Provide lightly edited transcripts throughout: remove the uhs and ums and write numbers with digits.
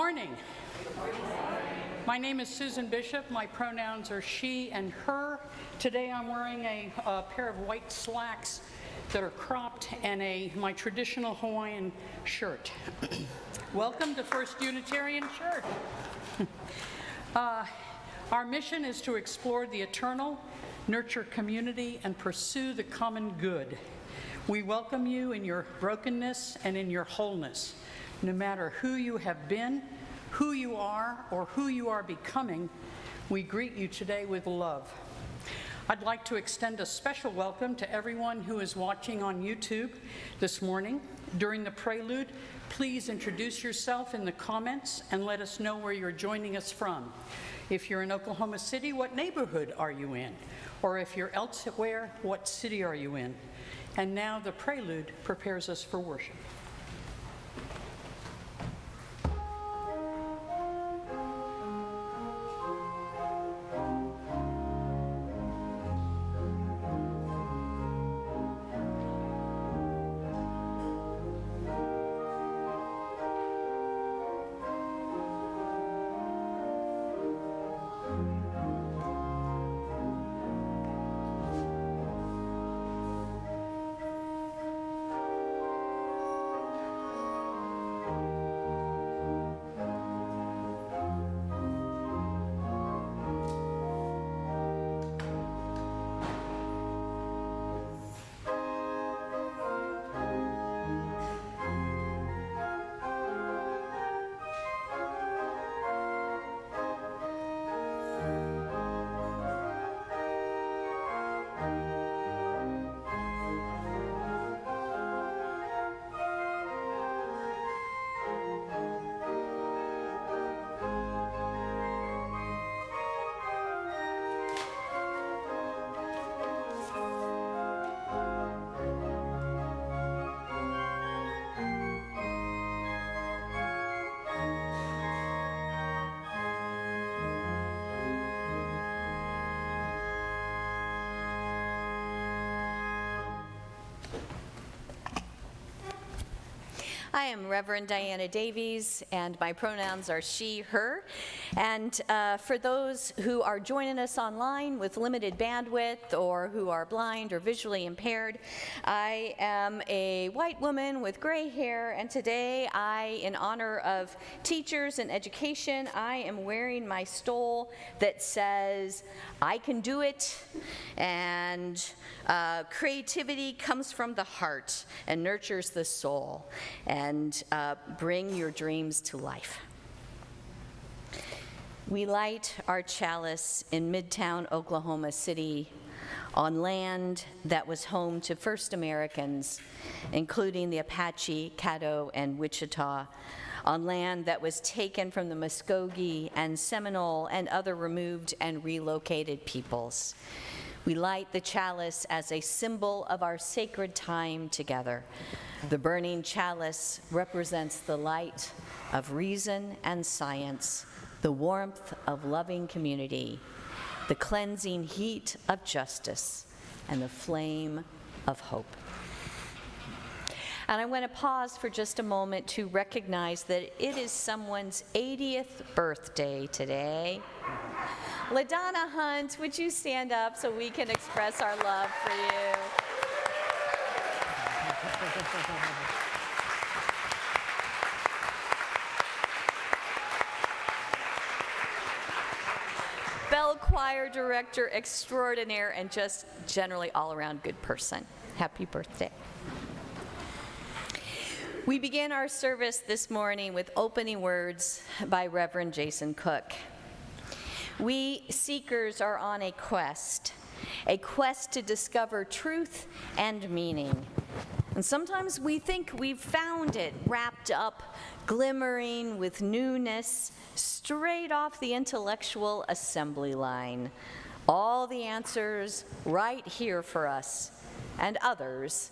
morning. My name is Susan Bishop. My pronouns are she and her. Today I'm wearing a pair of white slacks that are cropped and my traditional Hawaiian shirt. Welcome to First Unitarian Church. Our mission is to explore the eternal, nurture community, and pursue the common good. We welcome you in your brokenness and in your wholeness. No matter who you have been, who you are, or who you are becoming, we greet you today with love. I'd like to extend a special welcome to everyone who is watching on YouTube this morning. During the prelude, please introduce yourself in the comments and let us know where you're joining us from. If you're in Oklahoma City, what neighborhood are you in? Or if you're elsewhere, what city are you in? And now the prelude prepares us for worship. I am Reverend Diana Davies, and my pronouns are she, her. And for those who are joining us online with limited bandwidth or who are blind or visually impaired, I am a white woman with gray hair, and today in honor of teachers and education, I am wearing my stole that says, I can do it, and creativity comes from the heart and nurtures the soul. And bring your dreams to life. We light our chalice in Midtown Oklahoma City on land that was home to first Americans, including the Apache, Caddo, and Wichita, on land that was taken from the Muskogee and Seminole and other removed and relocated peoples. We light the chalice as a symbol of our sacred time together. The burning chalice represents the light of reason and science, the warmth of loving community, the cleansing heat of justice, and the flame of hope. And I want to pause for just a moment to recognize that it is someone's 80th birthday today. LaDonna Hunt, would you stand up so we can express our love for you? Bell Choir Director Extraordinaire and just generally all-around good person. Happy birthday. We begin our service this morning with opening words by Reverend Jason Cook. We seekers are on a quest to discover truth and meaning. And sometimes we think we've found it, wrapped up, glimmering with newness, straight off the intellectual assembly line. All the answers right here for us and others,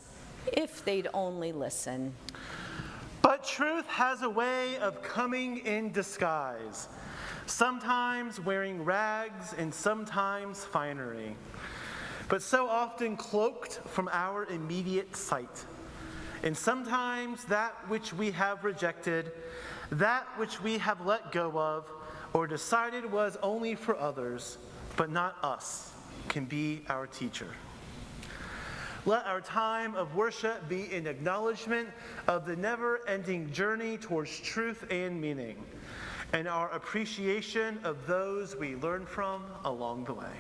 if they'd only listen. But truth has a way of coming in disguise, sometimes wearing rags and sometimes finery, but so often cloaked from our immediate sight. And sometimes that which we have rejected that which we have let go of or decided was only for others, but not us, can be our teacher. Let our time of worship be an acknowledgement of the never-ending journey towards truth and meaning, and our appreciation of those we learn from along the way.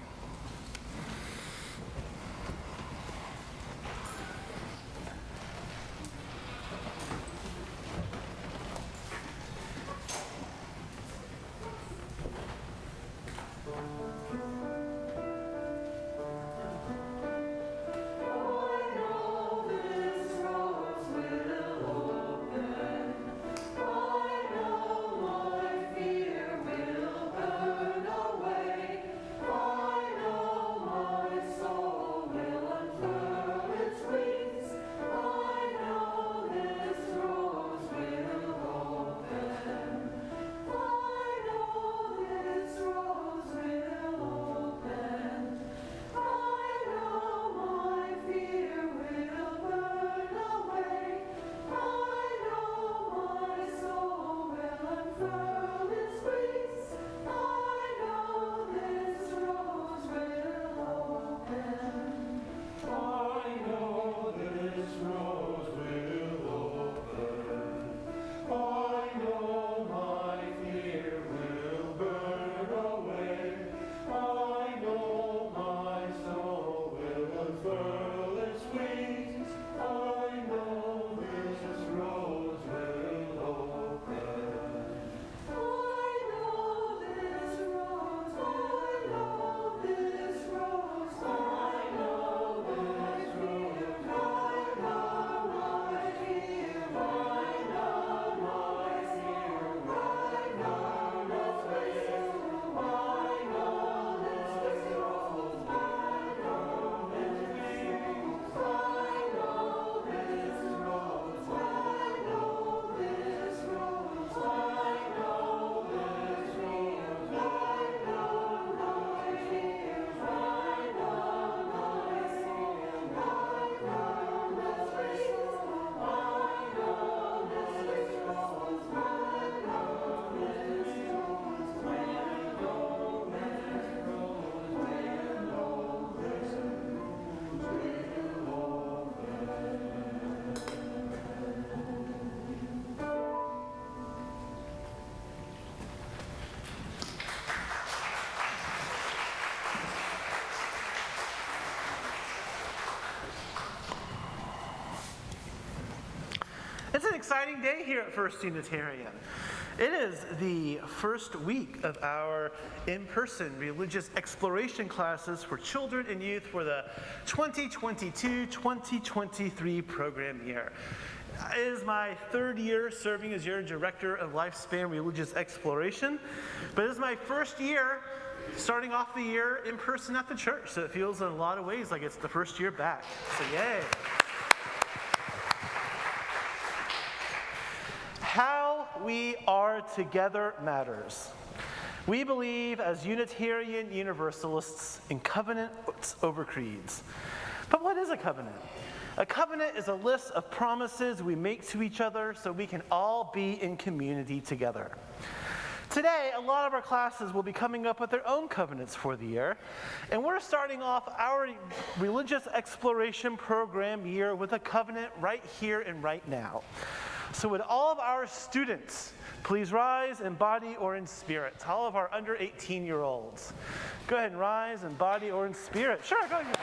It's an exciting day here at First Unitarian. It is the first week of our in-person religious exploration classes for children and youth for the 2022-2023 program year. It is my third year serving as your Director of Lifespan Religious Exploration, but it is my first year starting off the year in person at the church, so it feels in a lot of ways like it's the first year back. So yay! How we are together matters. We believe as Unitarian Universalists in covenants over creeds. But what is a covenant? A covenant is a list of promises we make to each other so we can all be in community together. Today, a lot of our classes will be coming up with their own covenants for the year, and we're starting off our religious exploration program year with a covenant right here and right now. So would all of our students please rise in body or in spirit? All of our under 18-year-olds. Go ahead and rise in body or in spirit. Sure, go ahead.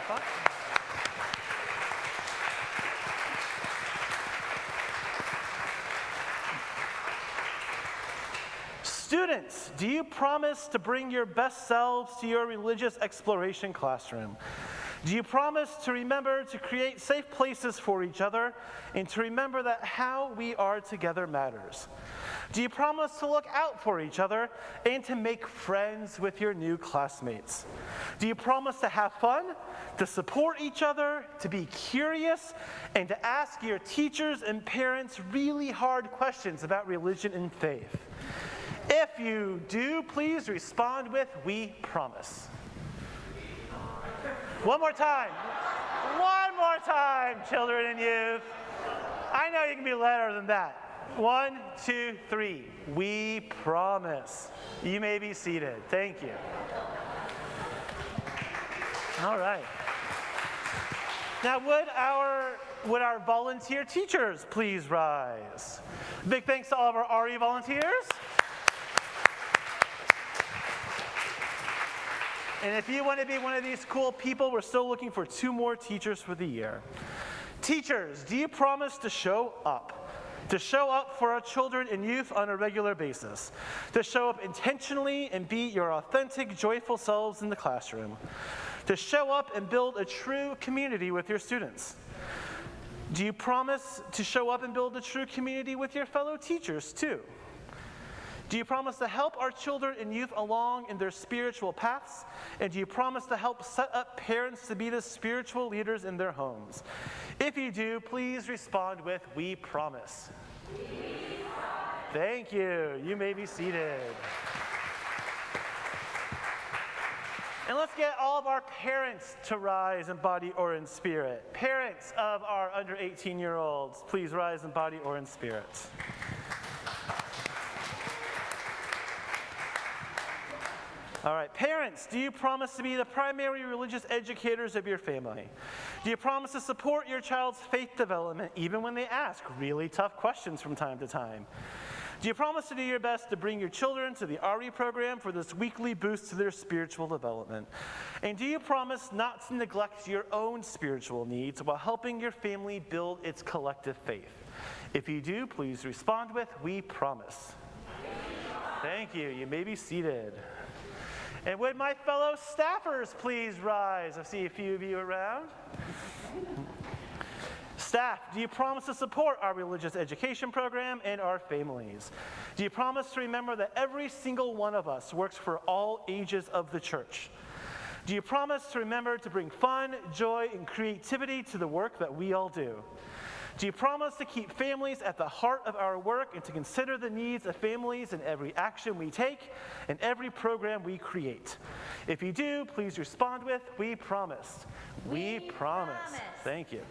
Students, do you promise to bring your best selves to your religious exploration classroom? Do you promise to remember to create safe places for each other and to remember that how we are together matters? Do you promise to look out for each other and to make friends with your new classmates? Do you promise to have fun, to support each other, to be curious, and to ask your teachers and parents really hard questions about religion and faith? If you do, please respond with, "We promise." One more time. One more time, children and youth. I know you can be louder than that. 1, 2, 3. We promise. You may be seated. Thank you. All right. Now, would our volunteer teachers please rise? Big thanks to all of our RE volunteers. And if you want to be one of these cool people, we're still looking for 2 more teachers for the year. Teachers, do you promise to show up? To show up for our children and youth on a regular basis. To show up intentionally and be your authentic, joyful selves in the classroom. To show up and build a true community with your students. Do you promise to show up and build a true community with your fellow teachers too? Do you promise to help our children and youth along in their spiritual paths? And do you promise to help set up parents to be the spiritual leaders in their homes? If you do, please respond with, we promise. We promise. Thank you. You may be seated. And let's get all of our parents to rise in body or in spirit. Parents of our under 18-year-olds, please rise in body or in spirit. All right, parents, do you promise to be the primary religious educators of your family? Do you promise to support your child's faith development even when they ask really tough questions from time to time? Do you promise to do your best to bring your children to the RE program for this weekly boost to their spiritual development? And do you promise not to neglect your own spiritual needs while helping your family build its collective faith? If you do, please respond with, we promise. Thank you. You may be seated. And would my fellow staffers please rise? I see a few of you around. Staff, do you promise to support our religious education program and our families? Do you promise to remember that every single one of us works for all ages of the church? Do you promise to remember to bring fun, joy, and creativity to the work that we all do? Do you promise to keep families at the heart of our work and to consider the needs of families in every action we take and every program we create? If you do, please respond with, we promise. We promise. Thank you.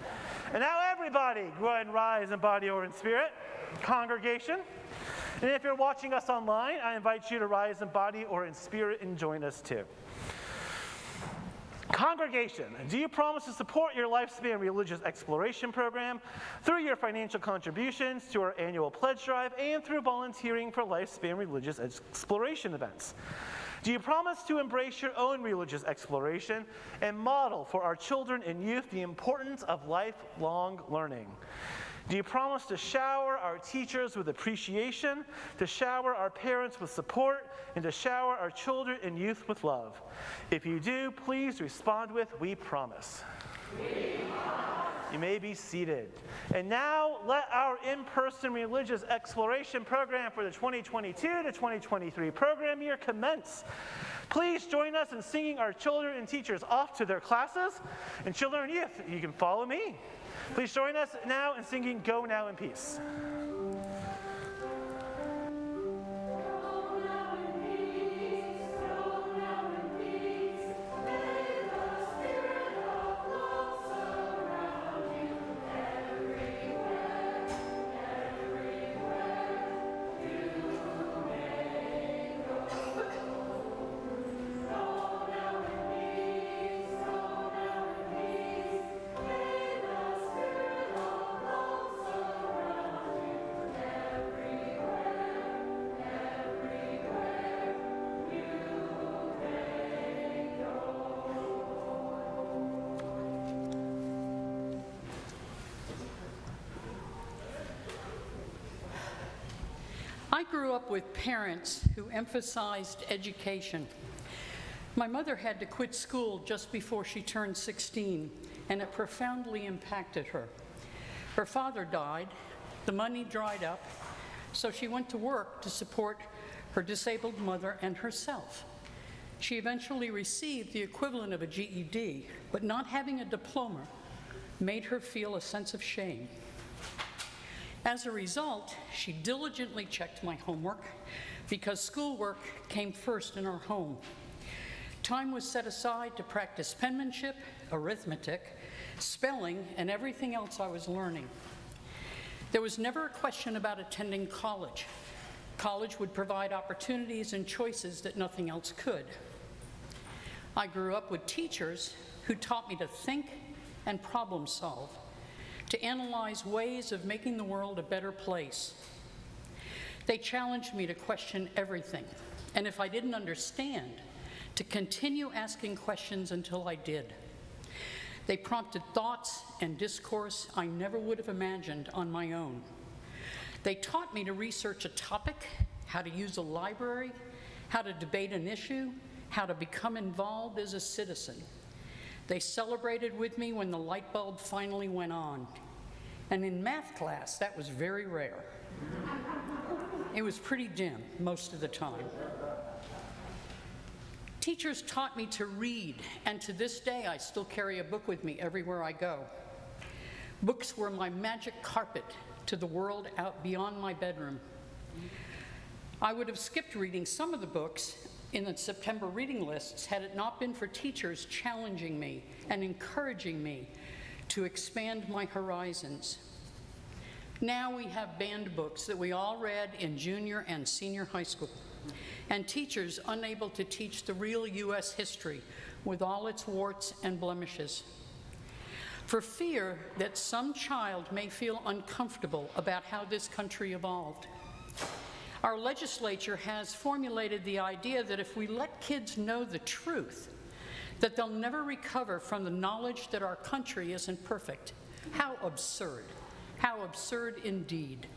And now everybody, go ahead and rise in body or in spirit. Congregation. And if you're watching us online, I invite you to rise in body or in spirit and join us too. Congregation, do you promise to support your Lifespan Religious Exploration Program through your financial contributions to our annual pledge drive and through volunteering for Lifespan Religious Exploration events? Do you promise to embrace your own religious exploration and model for our children and youth the importance of lifelong learning? Do you promise to shower our teachers with appreciation, to shower our parents with support, and to shower our children and youth with love? If you do, please respond with, we promise. We promise. You may be seated. And now let our in-person religious exploration program for the 2022 to 2023 program year commence. Please join us in singing our children and teachers off to their classes. And children and youth, you can follow me. Please join us now in singing Go Now in Peace. I grew up with parents who emphasized education. My mother had to quit school just before she turned 16, and it profoundly impacted her. Her father died, the money dried up, so she went to work to support her disabled mother and herself. She eventually received the equivalent of a GED, but not having a diploma made her feel a sense of shame. As a result, she diligently checked my homework because schoolwork came first in our home. Time was set aside to practice penmanship, arithmetic, spelling, and everything else I was learning. There was never a question about attending college. College would provide opportunities and choices that nothing else could. I grew up with teachers who taught me to think and problem solve, to analyze ways of making the world a better place. They challenged me to question everything, and if I didn't understand, to continue asking questions until I did. They prompted thoughts and discourse I never would have imagined on my own. They taught me to research a topic, how to use a library, how to debate an issue, how to become involved as a citizen. They celebrated with me when the light bulb finally went on. And in math class, that was very rare. It was pretty dim most of the time. Teachers taught me to read, and to this day, I still carry a book with me everywhere I go. Books were my magic carpet to the world out beyond my bedroom. I would have skipped reading some of the books in the September reading lists had it not been for teachers challenging me and encouraging me to expand my horizons. Now we have banned books that we all read in junior and senior high school, and teachers unable to teach the real U.S. history with all its warts and blemishes. For fear that some child may feel uncomfortable about how this country evolved, our legislature has formulated the idea that if we let kids know the truth, that they'll never recover from the knowledge that our country isn't perfect. How absurd. How absurd indeed.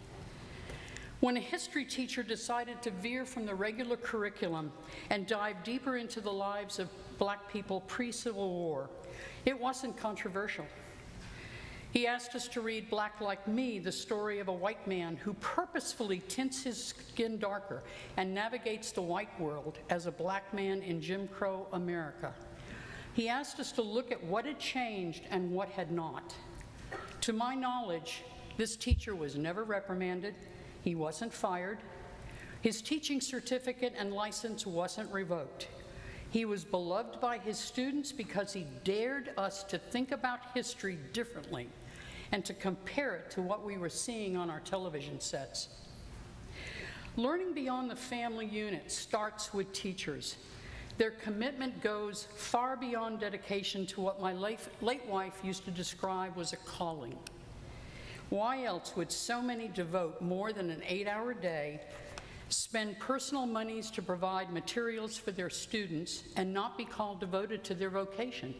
When a history teacher decided to veer from the regular curriculum and dive deeper into the lives of Black people pre-Civil War, it wasn't controversial. He asked us to read Black Like Me, the story of a white man who purposefully tints his skin darker and navigates the white world as a Black man in Jim Crow America. He asked us to look at what had changed and what had not. To my knowledge, this teacher was never reprimanded. He wasn't fired. His teaching certificate and license wasn't revoked. He was beloved by his students because he dared us to think about history differently and to compare it to what we were seeing on our television sets. Learning beyond the family unit starts with teachers. Their commitment goes far beyond dedication to what my late wife used to describe was a calling. Why else would so many devote more than an 8-hour day, spend personal monies to provide materials for their students, and not be called devoted to their vocation?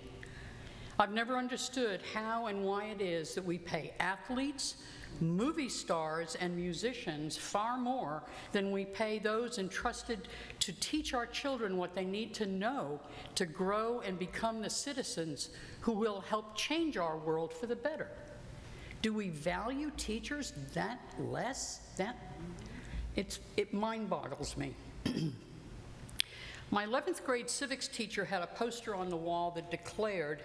I've never understood how and why it is that we pay athletes, movie stars, and musicians far more than we pay those entrusted to teach our children what they need to know to grow and become the citizens who will help change our world for the better. Do we value teachers that less? It mind boggles me. My 11th grade civics teacher had a poster on the wall that declared,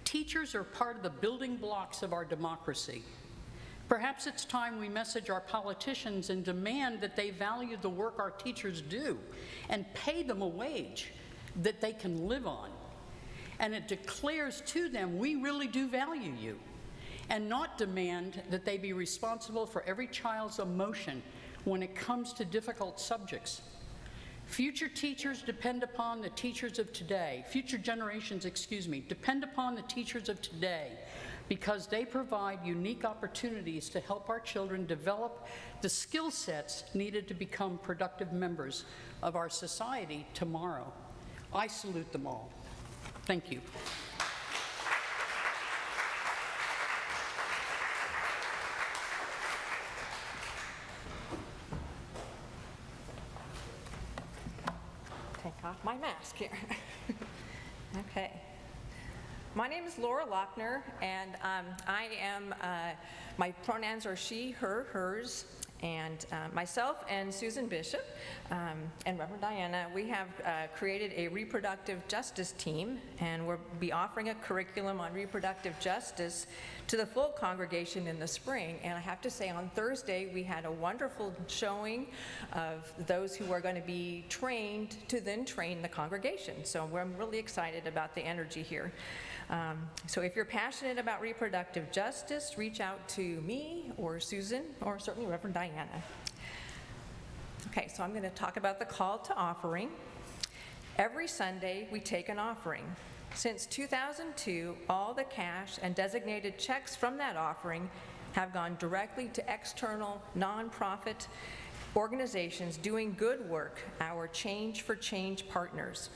"Teachers are part of the building blocks of our democracy." Perhaps it's time we message our politicians and demand that they value the work our teachers do and pay them a wage that they can live on. And it declares to them, we really do value you, and not demand that they be responsible for every child's emotion when it comes to difficult subjects. Future teachers depend upon the teachers of today. Future generations, depend upon the teachers of today because they provide unique opportunities to help our children develop the skill sets needed to become productive members of our society tomorrow. I salute them all. Thank you. Take off my mask here. Okay. My name is Laura Lochner, and my pronouns are she, her, hers, And myself and Susan Bishop and Reverend Diana, we have created a reproductive justice team, and we'll be offering a curriculum on reproductive justice to the full congregation in the spring. And I have to say, on Thursday, we had a wonderful showing of those who are going to be trained to then train the congregation. So I'm really excited about the energy here. So if you're passionate about reproductive justice, reach out to me or Susan or certainly Reverend Diana. Okay, so I'm going to talk about the call to offering. Every Sunday, we take an offering. Since 2002, all the cash and designated checks from that offering have gone directly to external nonprofit organizations doing good work, our Change for Change partners.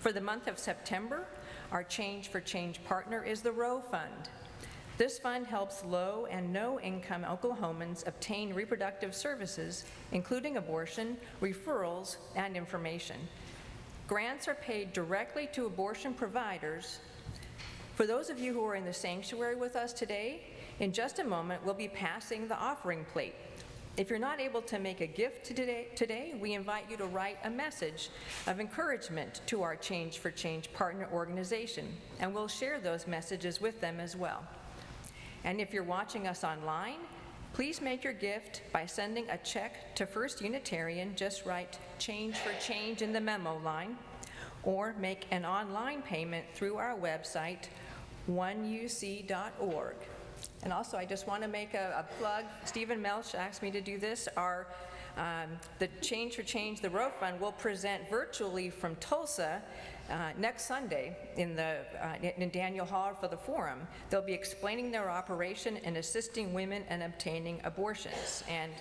For the month of September, our Change for Change partner is the Roe Fund. This fund helps low and no income Oklahomans obtain reproductive services, including abortion, referrals, and information. Grants are paid directly to abortion providers. For those of you who are in the sanctuary with us today, in just a moment, we'll be passing the offering plate. If you're not able to make a gift today, we invite you to write a message of encouragement to our Change for Change partner organization, and we'll share those messages with them as well. And if you're watching us online, please make your gift by sending a check to First Unitarian. Just write Change for Change in the memo line, or make an online payment through our website, 1UC.org. And also, I just want to make a plug. Stephen Melch asked me to do this. The Change for Change, the Roe Fund, will present virtually from Tulsa next Sunday in Daniel Hall for the forum. They'll be explaining their operation and assisting women in obtaining abortions. And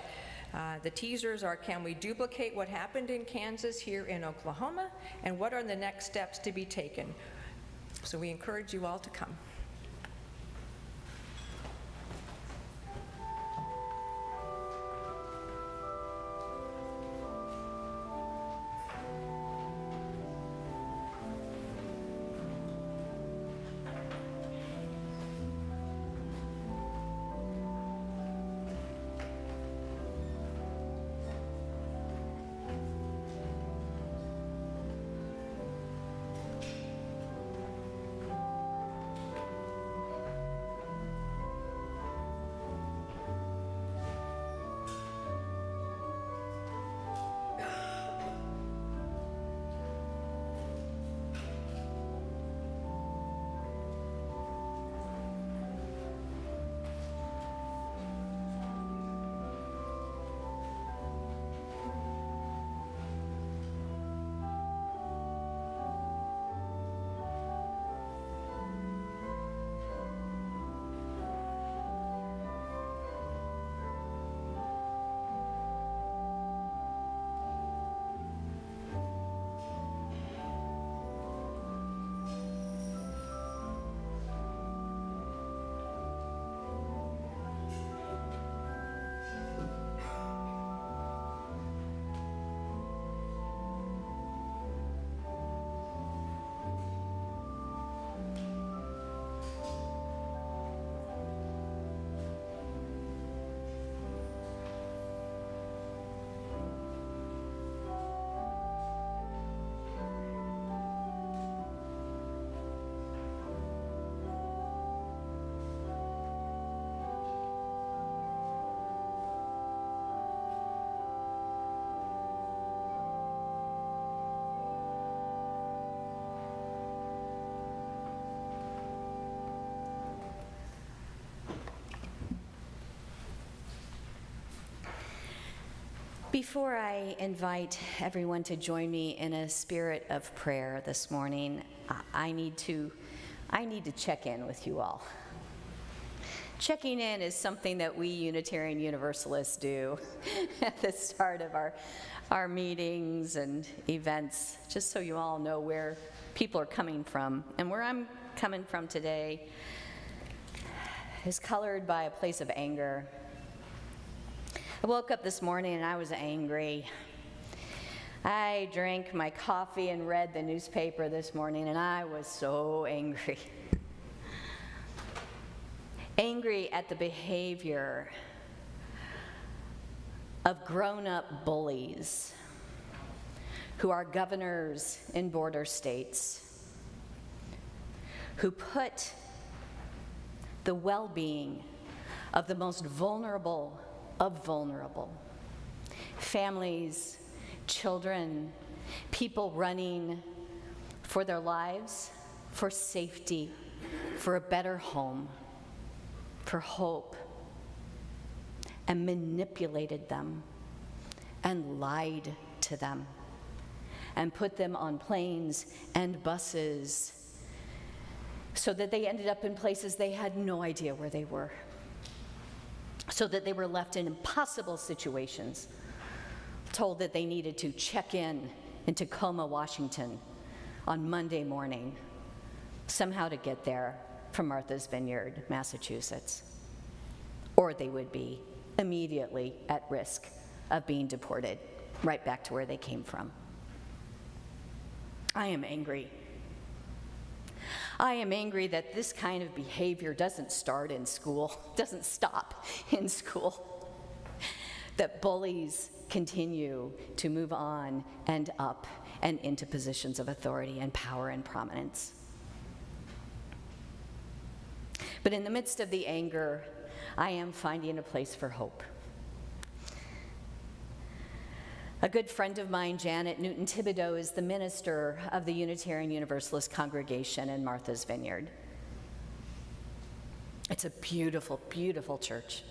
the teasers are, can we duplicate what happened in Kansas here in Oklahoma? And what are the next steps to be taken? So we encourage you all to come. Before I invite everyone to join me in a spirit of prayer this morning, I need to check in with you all. Checking in is something that we Unitarian Universalists do at the start of our meetings and events, just so you all know where people are coming from. And where I'm coming from today is colored by a place of anger. I woke up this morning and I was angry. I drank my coffee and read the newspaper this morning, and I was so angry. Angry at the behavior of grown-up bullies who are governors in border states, who put the well-being of the most vulnerable of vulnerable, families, children, people running for their lives, for safety, for a better home, for hope, and manipulated them and lied to them and put them on planes and buses so that they ended up in places they had no idea where they were, so that they were left in impossible situations, told that they needed to check in Tacoma, Washington on Monday morning, somehow to get there from Martha's Vineyard, Massachusetts, or they would be immediately at risk of being deported right back to where they came from. I am angry. I am angry that this kind of behavior doesn't start in school, doesn't stop in school, that bullies continue to move on and up and into positions of authority and power and prominence. But in the midst of the anger, I am finding a place for hope. A good friend of mine, Janet Newton Thibodeau, is the minister of the Unitarian Universalist congregation in Martha's Vineyard. It's a beautiful, beautiful church.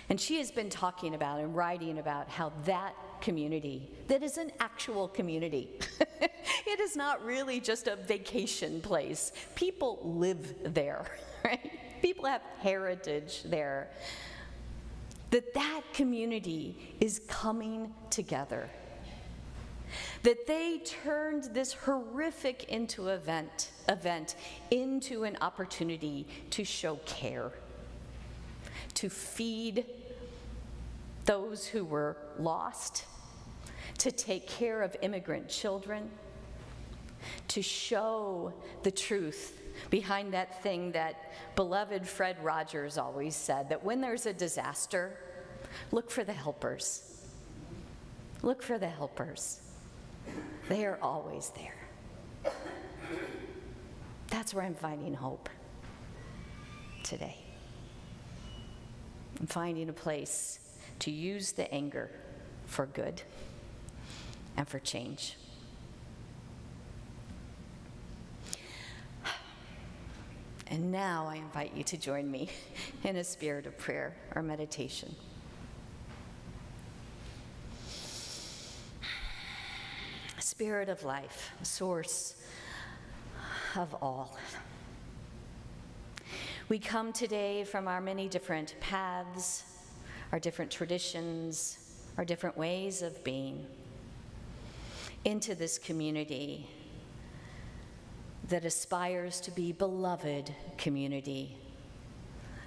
And she has been talking about and writing about how that community, that is an actual community, it is not really just a vacation place. People live there, right? People have heritage there. That community is coming together. That they turned this horrific event into an opportunity to show care, to feed those who were lost, to take care of immigrant children, to show the truth behind that thing that beloved Fred Rogers always said, that when there's a disaster, look for the helpers. Look for the helpers. They are always there. That's where I'm finding hope today. I'm finding a place to use the anger for good and for change. And now I invite you to join me in a spirit of prayer or meditation. Spirit of life, source of all. We come today from our many different paths, our different traditions, our different ways of being, into this community that aspires to be beloved community,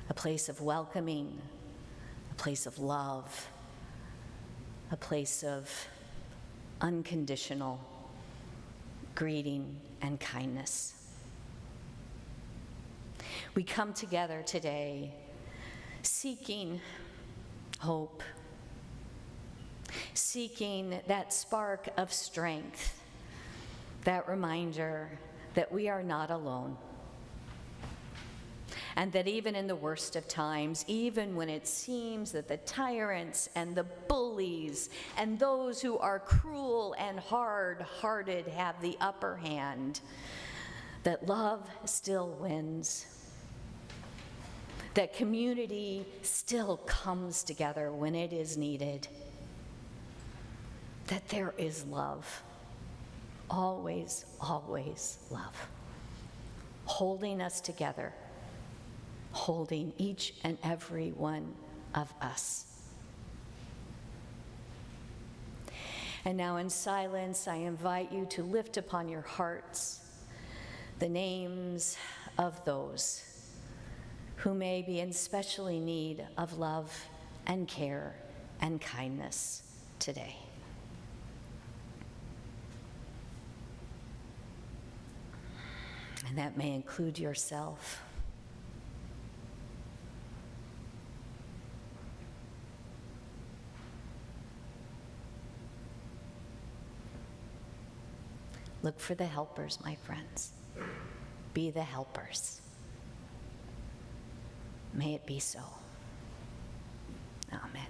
a place of welcoming, a place of love, a place of unconditional greeting and kindness. We come together today seeking hope, seeking that spark of strength, that reminder that we are not alone, and that even in the worst of times, even when it seems that the tyrants and the bullies and those who are cruel and hard-hearted have the upper hand, that love still wins, that community still comes together when it is needed, that there is love, always, always love, holding us together, holding each and every one of us. And now in silence, I invite you to lift upon your hearts the names of those who may be in specially need of love and care and kindness today. And that may include yourself. Look for the helpers, my friends. Be the helpers. May it be so. Amen.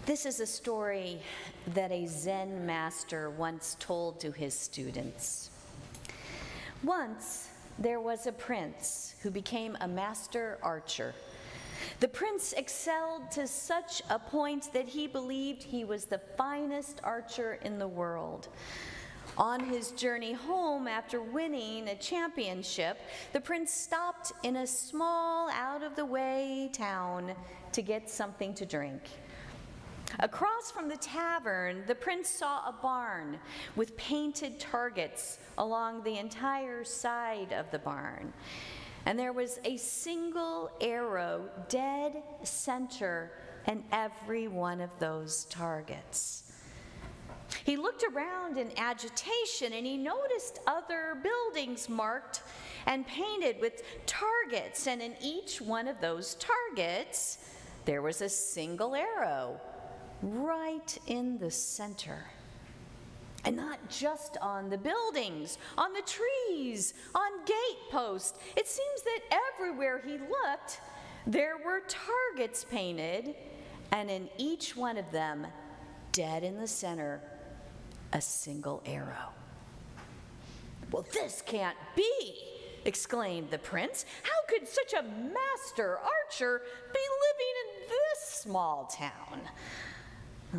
This is a story that a Zen master once told to his students. Once, there was a prince who became a master archer. The prince excelled to such a point that he believed he was the finest archer in the world. On his journey home after winning a championship, the prince stopped in a small, out-of-the-way town to get something to drink. Across from the tavern, the prince saw a barn with painted targets along the entire side of the barn. And there was a single arrow dead center in every one of those targets. He looked around in agitation and he noticed other buildings marked and painted with targets, and in each one of those targets, there was a single arrow right in the center. And not just on the buildings, on the trees, on gate posts. It seems that everywhere he looked, there were targets painted, and in each one of them, dead in the center, a single arrow. "Well, this can't be," exclaimed the prince. "How could such a master archer be living in this small town?"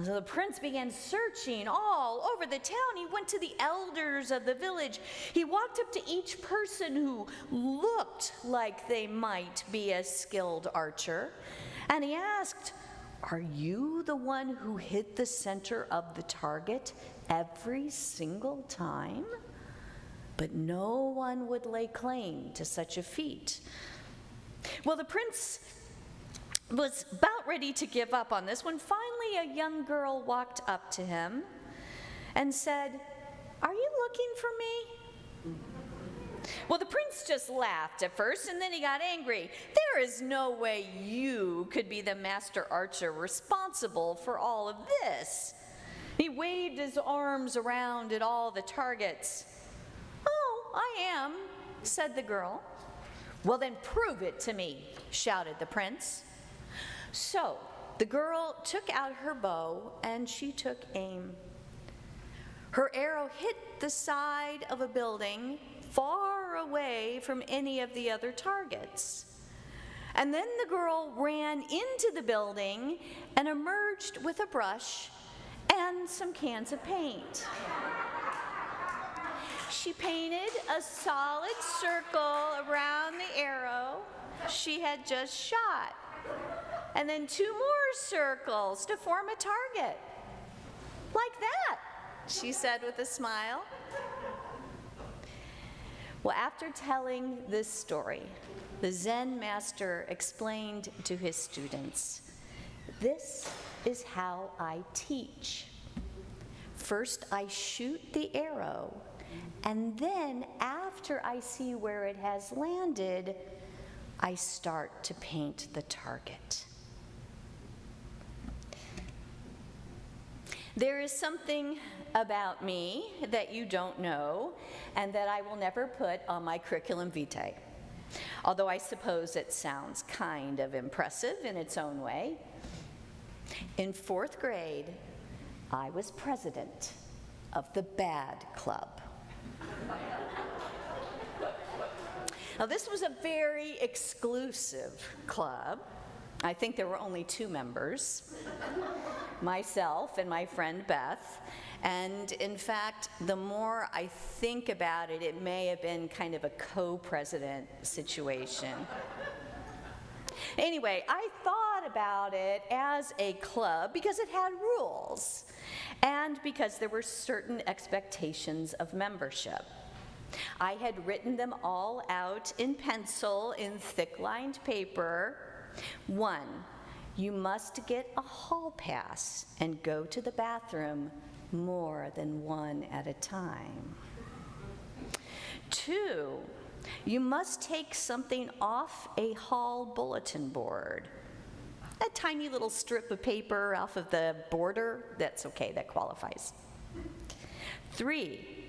So the prince began searching all over the town. He went to the elders of the village. He walked up to each person who looked like they might be a skilled archer, and he asked, "Are you the one who hit the center of the target every single time?" But no one would lay claim to such a feat. Well, the prince was about ready to give up on this when finally a young girl walked up to him and said, "Are you looking for me?" Well, the prince just laughed at first, and then he got angry. "There is no way you could be the master archer responsible for all of this." He waved his arms around at all the targets. "Oh, I am," said the girl. "Well, then prove it to me," shouted the prince. So the girl took out her bow and she took aim. Her arrow hit the side of a building far away from any of the other targets. And then the girl ran into the building and emerged with a brush and some cans of paint. She painted a solid circle around the arrow she had just shot, and then 2 more circles to form a target. "Like that," she said with a smile. Well, after telling this story, the Zen master explained to his students, "This is how I teach. First, I shoot the arrow, and then after I see where it has landed, I start to paint the target." There is something about me that you don't know and that I will never put on my curriculum vitae, although I suppose it sounds kind of impressive in its own way. In 4th grade, I was president of the Bad Club. Now, this was a very exclusive club. I think there were only 2 members, myself and my friend Beth. And in fact, the more I think about it, it may have been kind of a co-president situation. Anyway, I thought about it as a club because it had rules and because there were certain expectations of membership. I had written them all out in pencil in thick-lined paper. 1, you must get a hall pass and go to the bathroom more than 1 at a time. 2, you must take something off a hall bulletin board. A tiny little strip of paper off of the border, that's okay, that qualifies. 3,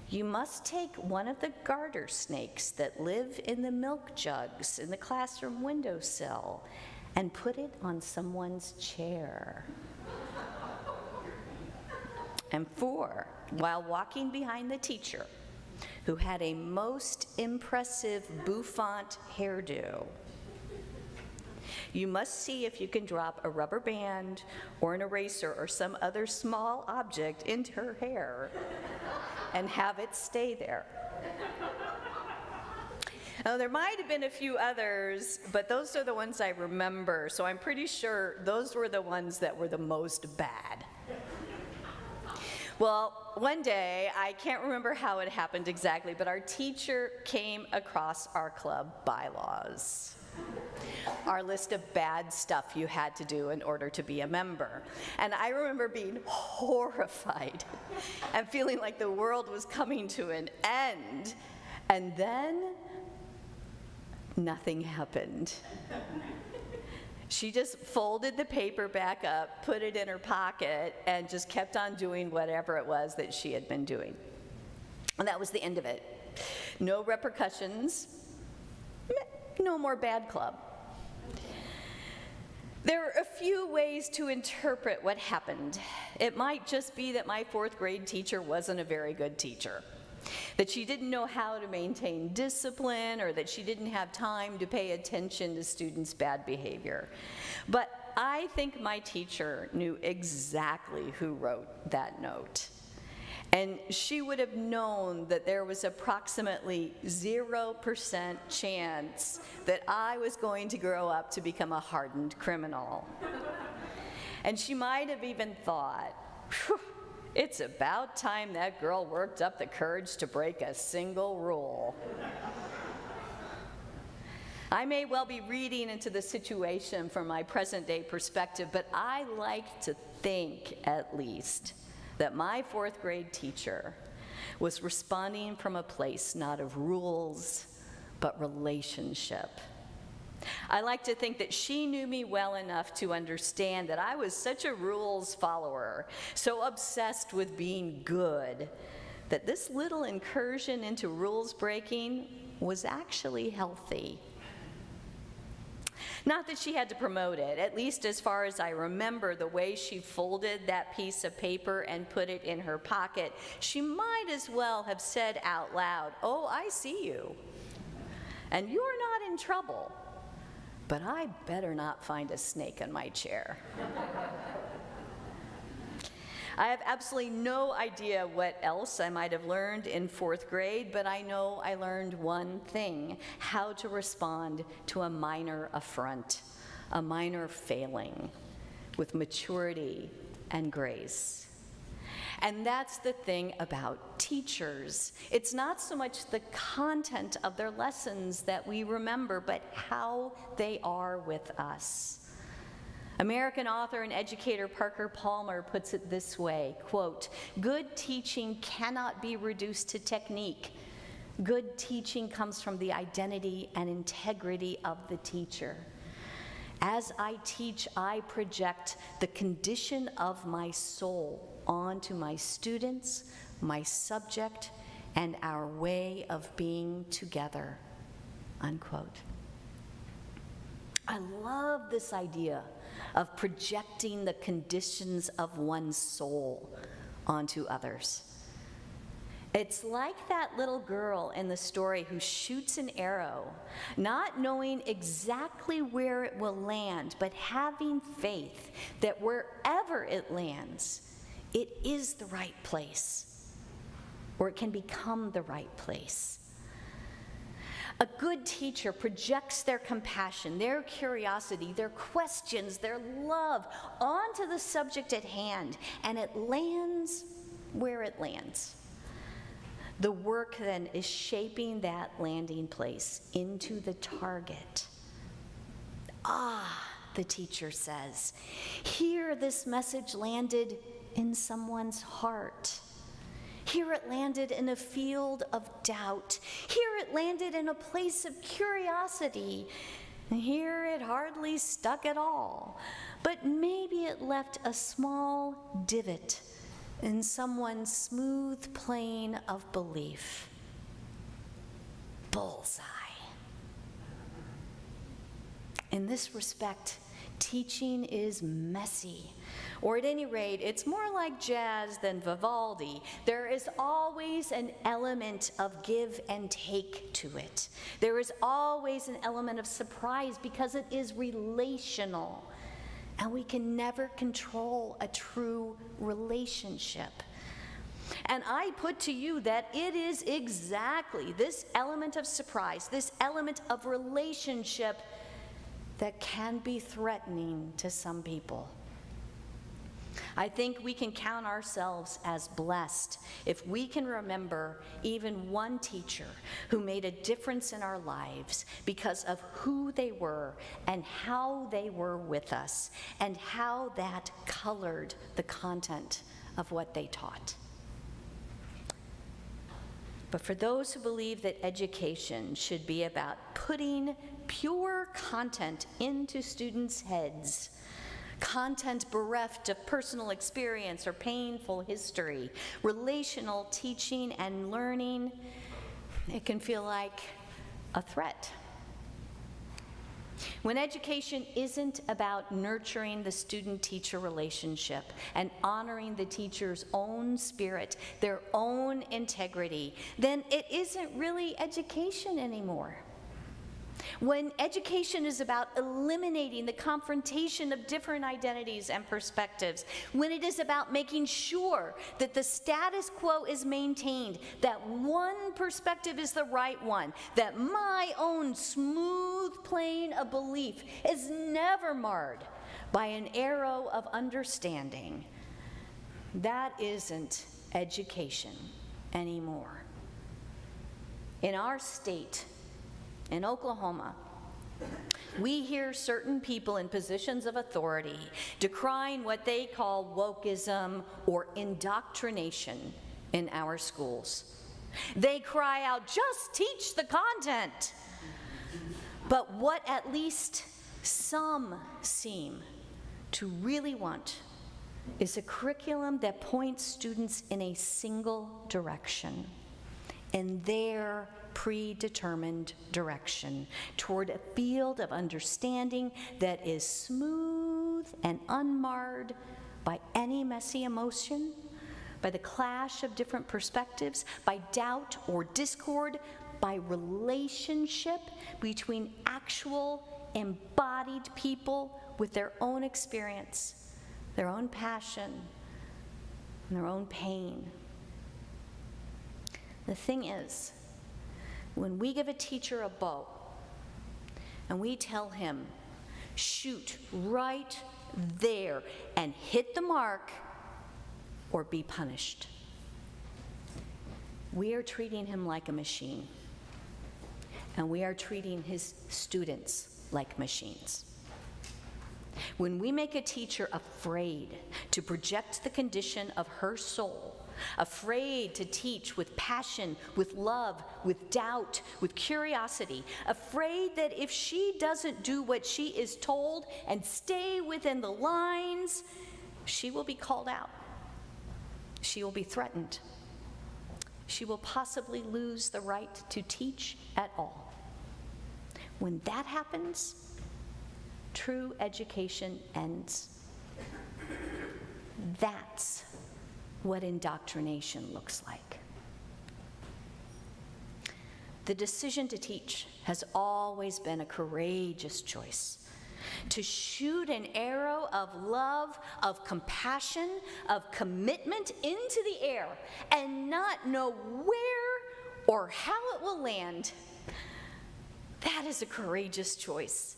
you must take one of the garter snakes that live in the milk jugs in the classroom windowsill and put it on someone's chair. And 4, while walking behind the teacher, who had a most impressive bouffant hairdo, you must see if you can drop a rubber band or an eraser or some other small object into her hair and have it stay there. Now, there might have been a few others, but those are the ones I remember, so I'm pretty sure those were the ones that were the most bad. Well, one day, I can't remember how it happened exactly, but our teacher came across our club bylaws, our list of bad stuff you had to do in order to be a member. And I remember being horrified and feeling like the world was coming to an end. And then nothing happened. She just folded the paper back up, put it in her pocket, and just kept on doing whatever it was that she had been doing. And that was the end of it. No repercussions, no more bad club. There are a few ways to interpret what happened. It might just be that my 4th grade teacher wasn't a very good teacher, that she didn't know how to maintain discipline, or that she didn't have time to pay attention to students' bad behavior. But I think my teacher knew exactly who wrote that note. And she would have known that there was approximately 0% chance that I was going to grow up to become a hardened criminal. And she might have even thought, "Phew, it's about time that girl worked up the courage to break a single rule." I may well be reading into the situation from my present-day perspective, but I like to think, at least, that my 4th grade teacher was responding from a place not of rules, but relationship. I like to think that she knew me well enough to understand that I was such a rules follower, so obsessed with being good, that this little incursion into rules breaking was actually healthy. Not that she had to promote it, at least as far as I remember the way she folded that piece of paper and put it in her pocket. She might as well have said out loud, "Oh, I see you, and you're not in trouble, but I better not find a snake in my chair." I have absolutely no idea what else I might have learned in 4th grade, but I know I learned one thing: how to respond to a minor affront, a minor failing, with maturity and grace. And that's the thing about teachers. It's not so much the content of their lessons that we remember, but how they are with us. American author and educator Parker Palmer puts it this way, quote, "Good teaching cannot be reduced to technique. Good teaching comes from the identity and integrity of the teacher. As I teach, I project the condition of my soul onto my students, my subject, and our way of being together," unquote. I love this idea of projecting the conditions of one's soul onto others. It's like that little girl in the story who shoots an arrow, not knowing exactly where it will land, but having faith that wherever it lands, it is the right place, or it can become the right place. A good teacher projects their compassion, their curiosity, their questions, their love onto the subject at hand, and it lands where it lands. The work then is shaping that landing place into the target. "Ah," the teacher says, "here this message landed in someone's heart. Here it landed in a field of doubt. Here it landed in a place of curiosity. Here it hardly stuck at all. But maybe it left a small divot in someone's smooth plane of belief. Bullseye." In this respect, teaching is messy. Or at any rate, it's more like jazz than Vivaldi. There is always an element of give and take to it. There is always an element of surprise because it is relational. And we can never control a true relationship. And I put to you that it is exactly this element of surprise, this element of relationship that can be threatening to some people. I think we can count ourselves as blessed if we can remember even one teacher who made a difference in our lives because of who they were and how they were with us and how that colored the content of what they taught. But for those who believe that education should be about putting pure content into students' heads, content bereft of personal experience or painful history, relational teaching and learning, it can feel like a threat. When education isn't about nurturing the student-teacher relationship and honoring the teacher's own spirit, their own integrity, then it isn't really education anymore. When education is about eliminating the confrontation of different identities and perspectives, when it is about making sure that the status quo is maintained, that one perspective is the right one, that my own smooth plane of belief is never marred by an arrow of understanding, that isn't education anymore. In our state, in Oklahoma, we hear certain people in positions of authority decrying what they call wokeism or indoctrination in our schools. They cry out, "Just teach the content." But what at least some seem to really want is a curriculum that points students in a single direction, in their predetermined direction, toward a field of understanding that is smooth and unmarred by any messy emotion, by the clash of different perspectives, by doubt or discord, by relationship between actual embodied people with their own experience, their own passion, and their own pain. The thing is, when we give a teacher a bow and we tell him, shoot right there and hit the mark or be punished, we are treating him like a machine, and we are treating his students like machines. When we make a teacher afraid to project the condition of her soul, afraid to teach with passion, with love, with doubt, with curiosity, afraid that if she doesn't do what she is told and stay within the lines, she will be called out. She will be threatened. She will possibly lose the right to teach at all. When that happens, true education ends. That's what indoctrination looks like. The decision to teach has always been a courageous choice. To shoot an arrow of love, of compassion, of commitment into the air and not know where or how it will land, that is a courageous choice.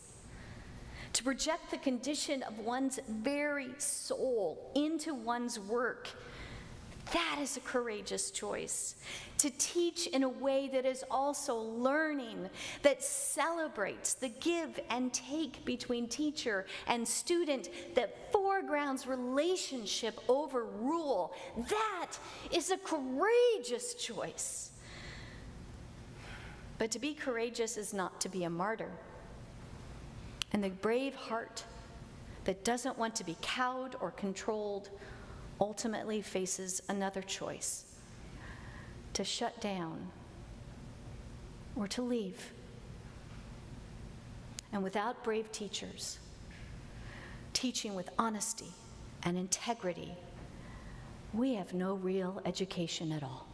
To project the condition of one's very soul into one's work, that is a courageous choice. To teach in a way that is also learning, that celebrates the give and take between teacher and student, that foregrounds relationship over rule, that is a courageous choice. But to be courageous is not to be a martyr. And the brave heart that doesn't want to be cowed or controlled ultimately faces another choice: to shut down or to leave. And without brave teachers, teaching with honesty and integrity, we have no real education at all.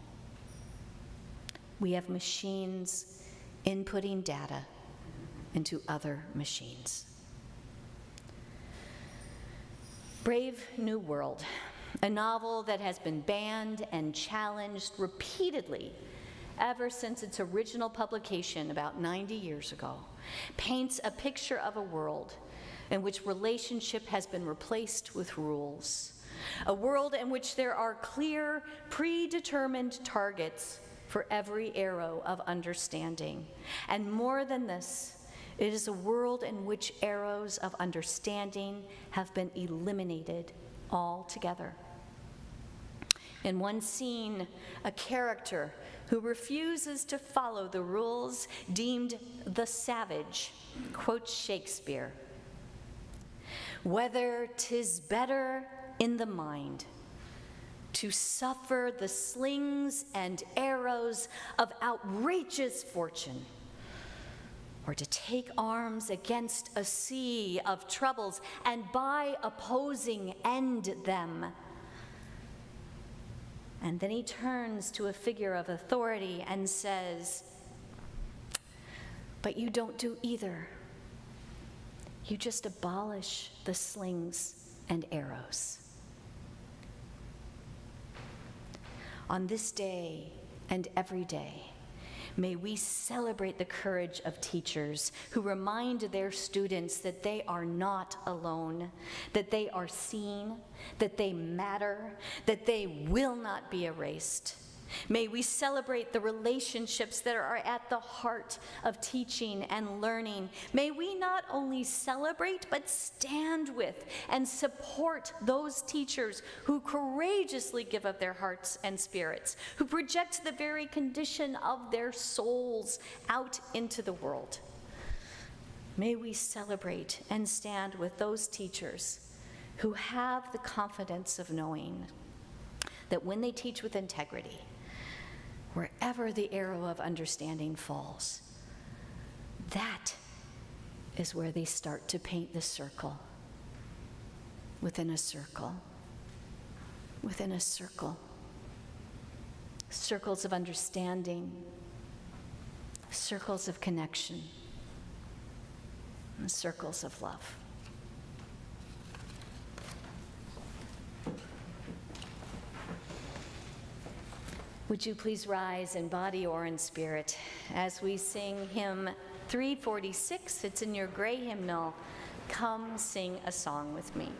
We have machines inputting data into other machines. Brave New World, a novel that has been banned and challenged repeatedly ever since its original publication about 90 years ago, paints a picture of a world in which relationship has been replaced with rules, a world in which there are clear, predetermined targets for every arrow of understanding. And more than this, it is a world in which arrows of understanding have been eliminated altogether. In one scene, a character who refuses to follow the rules, deemed the savage, quotes Shakespeare, "Whether 'tis better in the mind to suffer the slings and arrows of outrageous fortune, or to take arms against a sea of troubles and by opposing end them." And then he turns to a figure of authority and says, "But you don't do either. You just abolish the slings and arrows." On this day and every day, may we celebrate the courage of teachers who remind their students that they are not alone, that they are seen, that they matter, that they will not be erased. May we celebrate the relationships that are at the heart of teaching and learning. May we not only celebrate, but stand with and support those teachers who courageously give of their hearts and spirits, who project the very condition of their souls out into the world. May we celebrate and stand with those teachers who have the confidence of knowing that when they teach with integrity, wherever the arrow of understanding falls, that is where they start to paint the circle within a circle, within a circle. Circles of understanding, circles of connection, and circles of love. Would you please rise in body or in spirit as we sing hymn 346? It's in your gray hymnal. Come sing a song with me.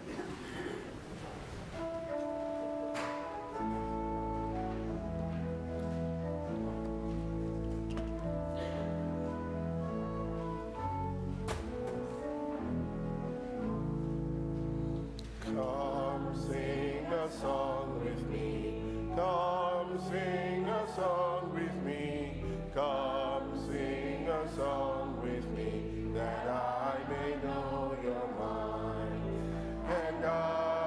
Come sing a song with me. Come sing a song with me. Come sing a song with me, that I may know your mind. And I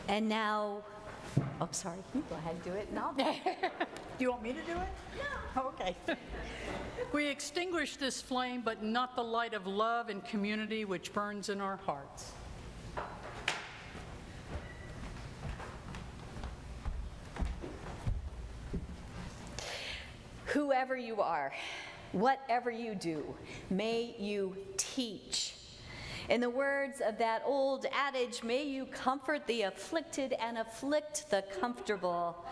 And now, oh, sorry, you go ahead and do it, and I'll do it. Do you want me to do it? No. Okay. We extinguish this flame, but not the light of love and community which burns in our hearts. Whoever you are, whatever you do, may you teach. In the words of that old adage, may you comfort the afflicted and afflict the comfortable.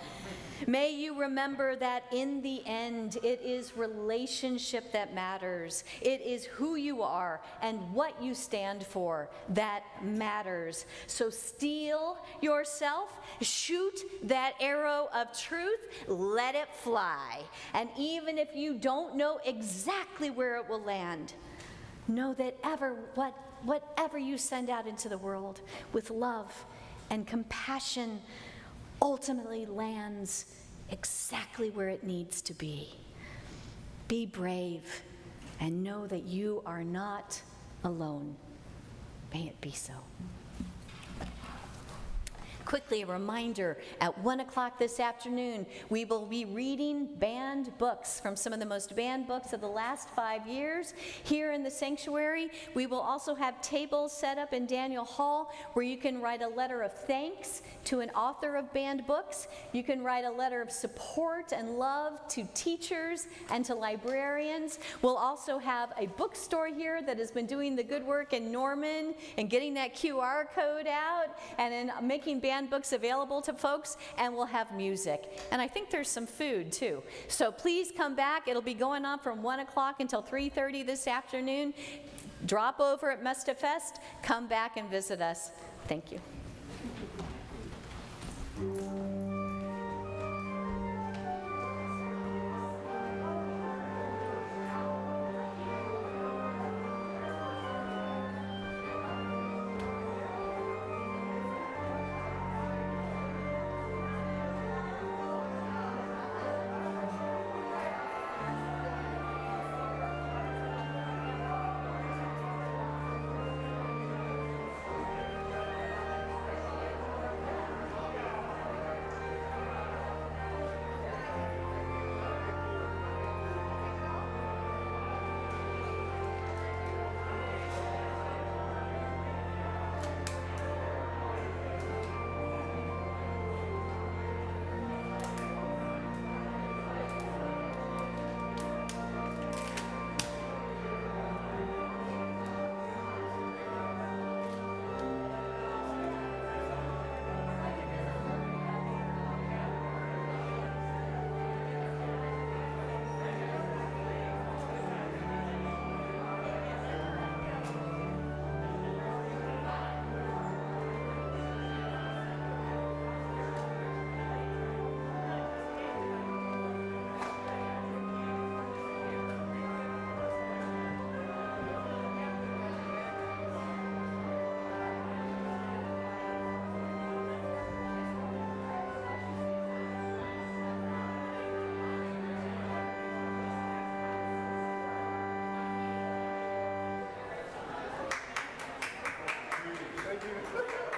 May you remember that in the end, it is relationship that matters. It is who you are and what you stand for that matters. So steel yourself, shoot that arrow of truth, let it fly. And even if you don't know exactly where it will land, know that whatever you send out into the world with love and compassion ultimately lands exactly where it needs to be. Be brave and know that you are not alone. May it be so. Quickly, a reminder, at 1 o'clock this afternoon, we will be reading banned books from some of the most banned books of the last 5 years here in the sanctuary. We will also have tables set up in Daniel Hall where you can write a letter of thanks to an author of banned books. You can write a letter of support and love to teachers and to librarians. We'll also have a bookstore here that has been doing the good work in Norman and getting that QR code out and in making banned books available to folks, and we'll have music. And I think there's some food too. So please come back. It'll be going on from 1 o'clock until 3:30 this afternoon. Drop over at Mesta Fest. Come back and visit us. Thank you. Thank you.